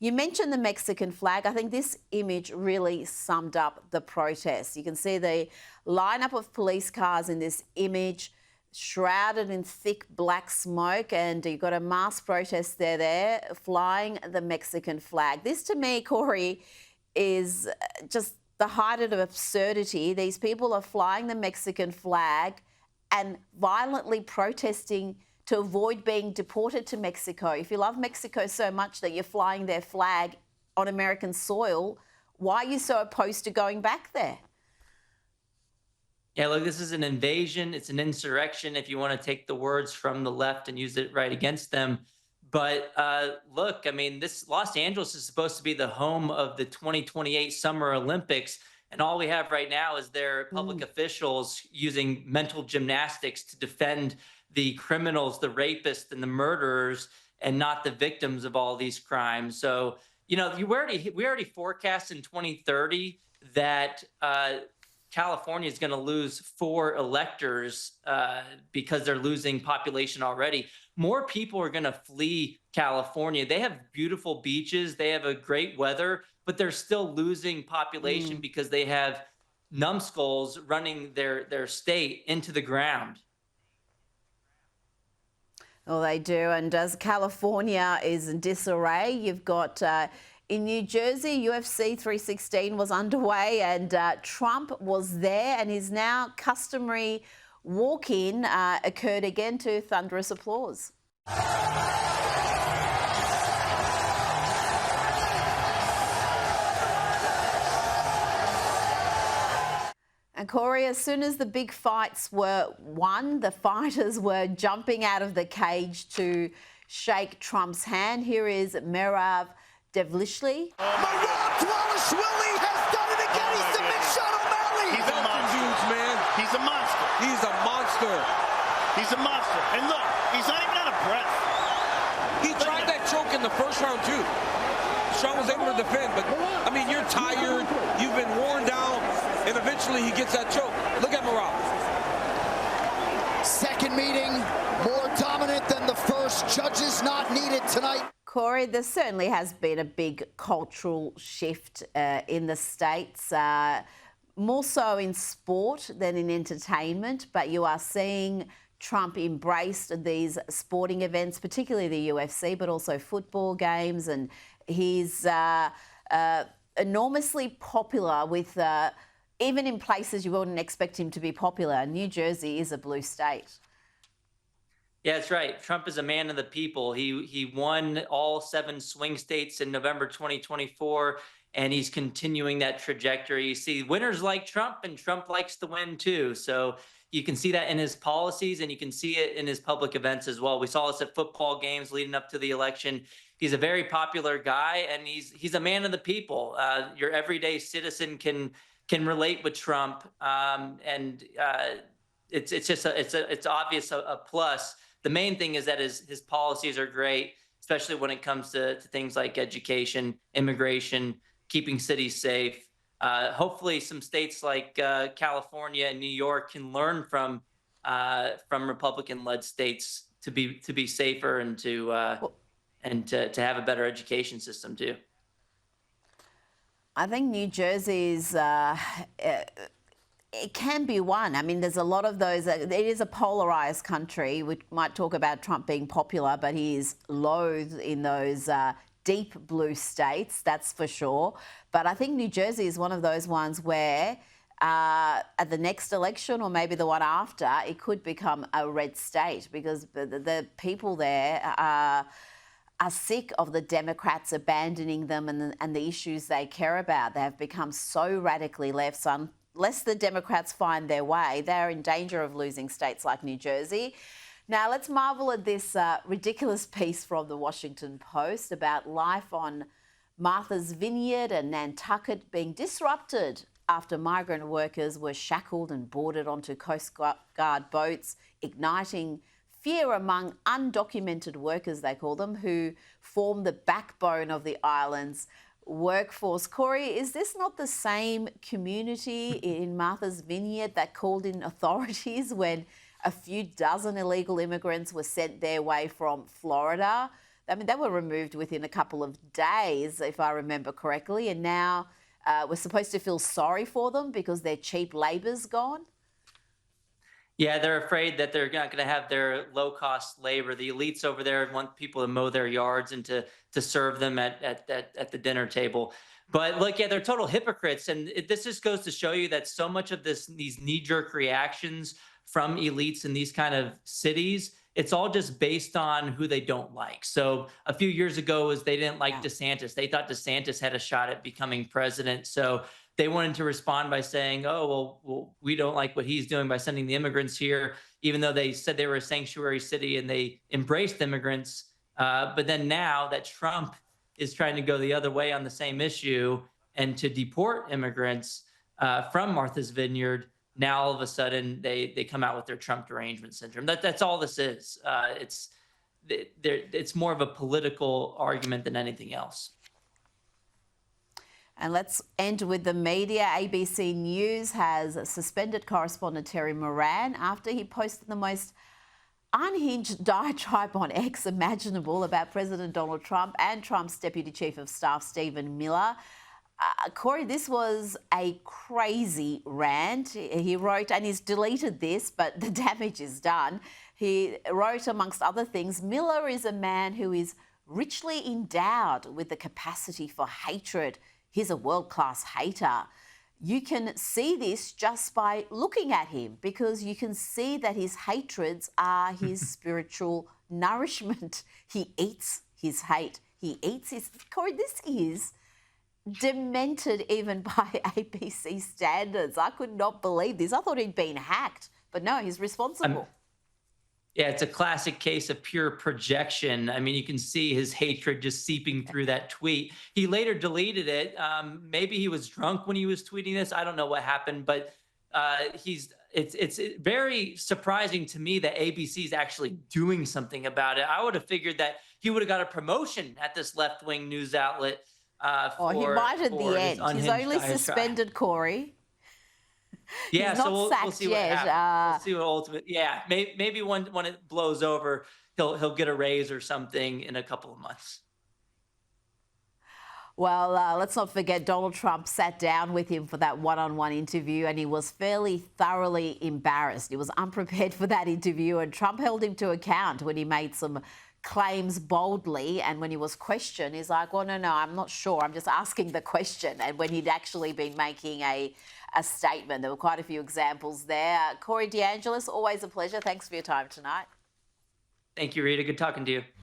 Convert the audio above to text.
You mentioned the Mexican flag. I think this image really summed up the protest. You can see the lineup of police cars in this image, shrouded in thick black smoke, and you've got a mass protest there, flying the Mexican flag. This, to me, Corey, is just the height of absurdity. These people are flying the Mexican flag and violently protesting to avoid being deported to Mexico. If you love Mexico so much that you're flying their flag on American soil, why are you so opposed to going back there? Yeah, look, this is an invasion. It's an insurrection, if you want to take the words from the left and use it right against them. But look, I mean, this Los Angeles is supposed to be the home of the 2028 Summer Olympics. And all we have right now is their public officials using mental gymnastics to defend the criminals, the rapists, and the murderers, and not the victims of all these crimes. So, we already forecast in 2030 that California is going to lose 4 electors because they're losing population already. More people are going to flee California. They have beautiful beaches. They have a great weather, but they're still losing population because they have numbskulls running their state into the ground. Well, they do. And as California is in disarray, you've got in New Jersey, UFC 316 was underway, and Trump was there, and his now customary walk-in occurred again to thunderous applause. And Corey, as soon as the big fights were won, the fighters were jumping out of the cage to shake Trump's hand. Here is Merav Devlishli. Merav Dvalishvili has done it again. He submits Sean O'Malley. He's a monster. Dudes, man. He's a monster. He's a monster. He's a monster. And look, he's not even out of breath. He tried that choke in the first round, too. Sean was able to defend, but, I mean, you're tired. You've been worn down. And eventually he gets that choke. Look at Merav. Second meeting, more dominant than the first. Judges not needed tonight. Corey, there certainly has been a big cultural shift in the States, more so in sport than in entertainment, but you are seeing Trump embraced these sporting events, particularly the UFC, but also football games, and he's enormously popular with even in places you wouldn't expect him to be popular. New Jersey is a blue state. Yeah, that's right. Trump is a man of the people. He won all 7 swing states in November 2024, and he's continuing that trajectory. You see, winners like Trump, and Trump likes to win too. So you can see that in his policies, and you can see it in his public events as well. We saw this at football games leading up to the election. He's a very popular guy, and he's a man of the people. Your everyday citizen can relate with Trump, and it's obvious a plus. The main thing is that his policies are great, especially when it comes to things like education, immigration, keeping cities safe. Hopefully, some states like California and New York can learn from Republican-led states to be safer and to have a better education system too. I think New Jersey's, it can be one. I mean, there's a lot of those. It is a polarised country. We might talk about Trump being popular, but he is loathed in those deep blue states, that's for sure. But I think New Jersey is one of those ones where at the next election, or maybe the one after, it could become a red state, because the people there are sick of the Democrats abandoning them and the issues they care about. They have become so radically left. So unless the Democrats find their way, they're in danger of losing states like New Jersey. Now, let's marvel at this ridiculous piece from the Washington Post about life on Martha's Vineyard and Nantucket being disrupted after migrant workers were shackled and boarded onto Coast Guard boats, igniting fear among undocumented workers, they call them, who form the backbone of the island's workforce. Corey, is this not the same community in Martha's Vineyard that called in authorities when a few dozen illegal immigrants were sent their way from Florida? I mean, they were removed within a couple of days, if I remember correctly. And now we're supposed to feel sorry for them because their cheap labour's gone. Yeah, they're afraid that they're not going to have their low-cost labor. The elites over there want people to mow their yards and to serve them at the dinner table. But look, yeah, they're total hypocrites, and this just goes to show you that so much of these knee-jerk reactions from elites in these kind of cities, it's all just based on who they don't like. So a few years ago, was they didn't like DeSantis. They thought DeSantis had a shot at becoming president. So they wanted to respond by saying, "Oh, well, we don't like what he's doing by sending the immigrants here," even though they said they were a sanctuary city and they embraced immigrants. But then now that Trump is trying to go the other way on the same issue and to deport immigrants from Martha's Vineyard, now all of a sudden they come out with their Trump derangement syndrome. That's all this is. It's more of a political argument than anything else. And let's end with the media. ABC News has suspended correspondent Terry Moran after he posted the most unhinged diatribe on X imaginable about President Donald Trump and Trump's Deputy Chief of Staff, Stephen Miller. Corey, this was a crazy rant. He wrote, and he's deleted this, but the damage is done. He wrote, amongst other things, Miller is a man who is richly endowed with the capacity for hatred. He's a world-class hater. You can see this just by looking at him, because you can see that his hatreds are his spiritual nourishment. He eats his hate. He eats his... Corey, this is demented even by ABC standards. I could not believe this. I thought he'd been hacked, but no, he's responsible. Yeah, it's a classic case of pure projection. I mean, you can see his hatred just seeping through that tweet. He later deleted it. Maybe he was drunk when he was tweeting this. I don't know what happened, but it's very surprising to me that ABC is actually doing something about it. I would have figured that he would have got a promotion at this left-wing news outlet. He might at the end. He's only suspended, Corey. Yeah, He's so not we'll see sacked what yet. happens. We'll see what ultimate. Yeah, maybe when it blows over, he'll get a raise or something in a couple of months. Well, let's not forget Donald Trump sat down with him for that one-on-one interview, and he was fairly thoroughly embarrassed. He was unprepared for that interview, and Trump held him to account when he made some claims boldly, and when he was questioned, he's like, well, no, I'm not sure. I'm just asking the question. And when he'd actually been making a statement, there were quite a few examples there. Corey DeAngelis, always a pleasure. Thanks for your time tonight. Thank you, Rita. Good talking to you.